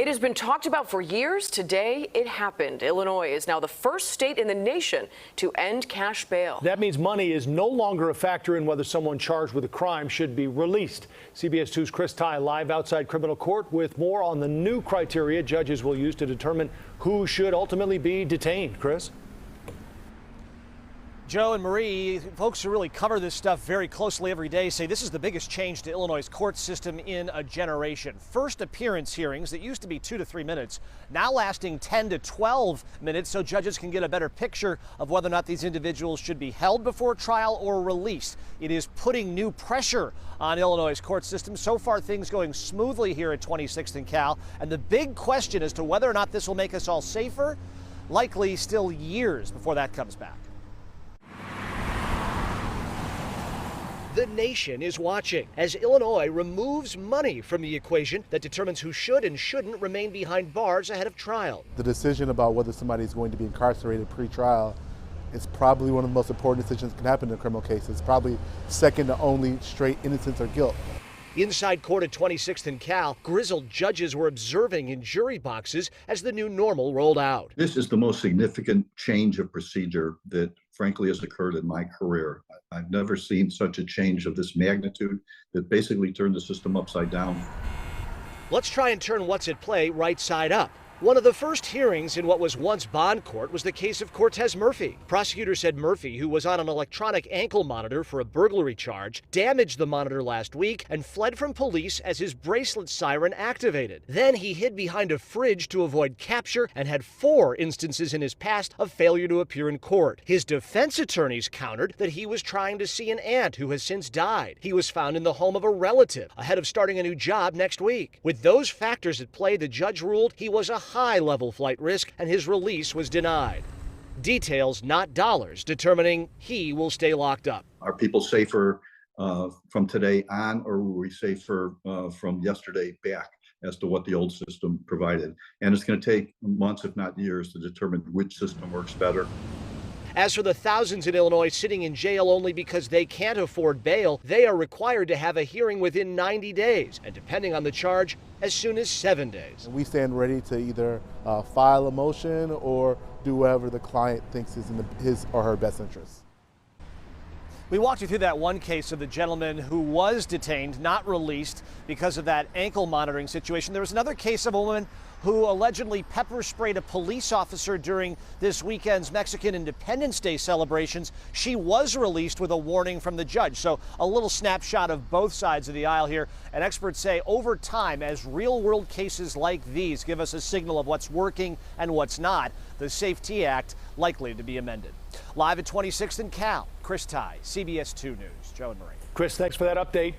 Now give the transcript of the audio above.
It has been talked about for years. Today, it happened. Illinois is now the first state in the nation to end cash bail. That means money is no longer a factor in whether someone charged with a crime should be released. CBS 2's Chris Tye live outside criminal court with more on the new criteria judges will use to determine who should ultimately be detained. Chris? Joe and Marie, folks who really cover this stuff very closely every day say this is the biggest change to Illinois' court system in a generation. First appearance hearings that used to be 2 to 3 minutes, now lasting 10 to 12 minutes so judges can get a better picture of whether or not these individuals should be held before trial or released. It is putting new pressure on Illinois' court system. So far, things going smoothly here at 26th and Cal. And the big question as to whether or not this will make us all safer, likely still years before that comes back. The nation is watching as Illinois removes money from the equation that determines who should and shouldn't remain behind bars ahead of trial. The decision about whether somebody is going to be incarcerated pre-trial is probably one of the most important decisions that can happen in a criminal case. It's probably second to only straight innocence or guilt. Inside court at 26th and Cal, grizzled judges were observing in jury boxes as the new normal rolled out. This is the most significant change of procedure that frankly has occurred in my career. I've never seen such a change of this magnitude that basically turned the system upside down. Let's try and turn what's at play right side up. One of the first hearings in what was once bond court was the case of Cortez Murphy. Prosecutors said Murphy, who was on an electronic ankle monitor for a burglary charge, damaged the monitor last week and fled from police as his bracelet siren activated. Then he hid behind a fridge to avoid capture and had 4 instances in his past of failure to appear in court. His defense attorneys countered that he was trying to see an aunt who has since died. He was found in the home of a relative ahead of starting a new job next week. With those factors at play, the judge ruled he was a high-level flight risk, and his release was denied. Details, not dollars, determining he will stay locked up. Are people safer from today on, or were we safer from yesterday back as to what the old system provided? And it's going to take months, if not years, to determine which system works better. As for the thousands in Illinois sitting in jail only because they can't afford bail, they are required to have a hearing within 90 days, and depending on the charge, as soon as 7 days. We stand ready to either file a motion or do whatever the client thinks is in his or her best interest. We walked you through that one case of the gentleman who was detained, not released because of that ankle monitoring situation. There was another case of a woman who allegedly pepper sprayed a police officer during this weekend's Mexican Independence Day celebrations. She was released with a warning from the judge. So a little snapshot of both sides of the aisle here. And experts say over time, as real-world cases like these give us a signal of what's working and what's not, the Safety Act likely to be amended. Live at 26th and Cal, Chris Tye, CBS 2 News. Joe and Marie. Chris, thanks for that update.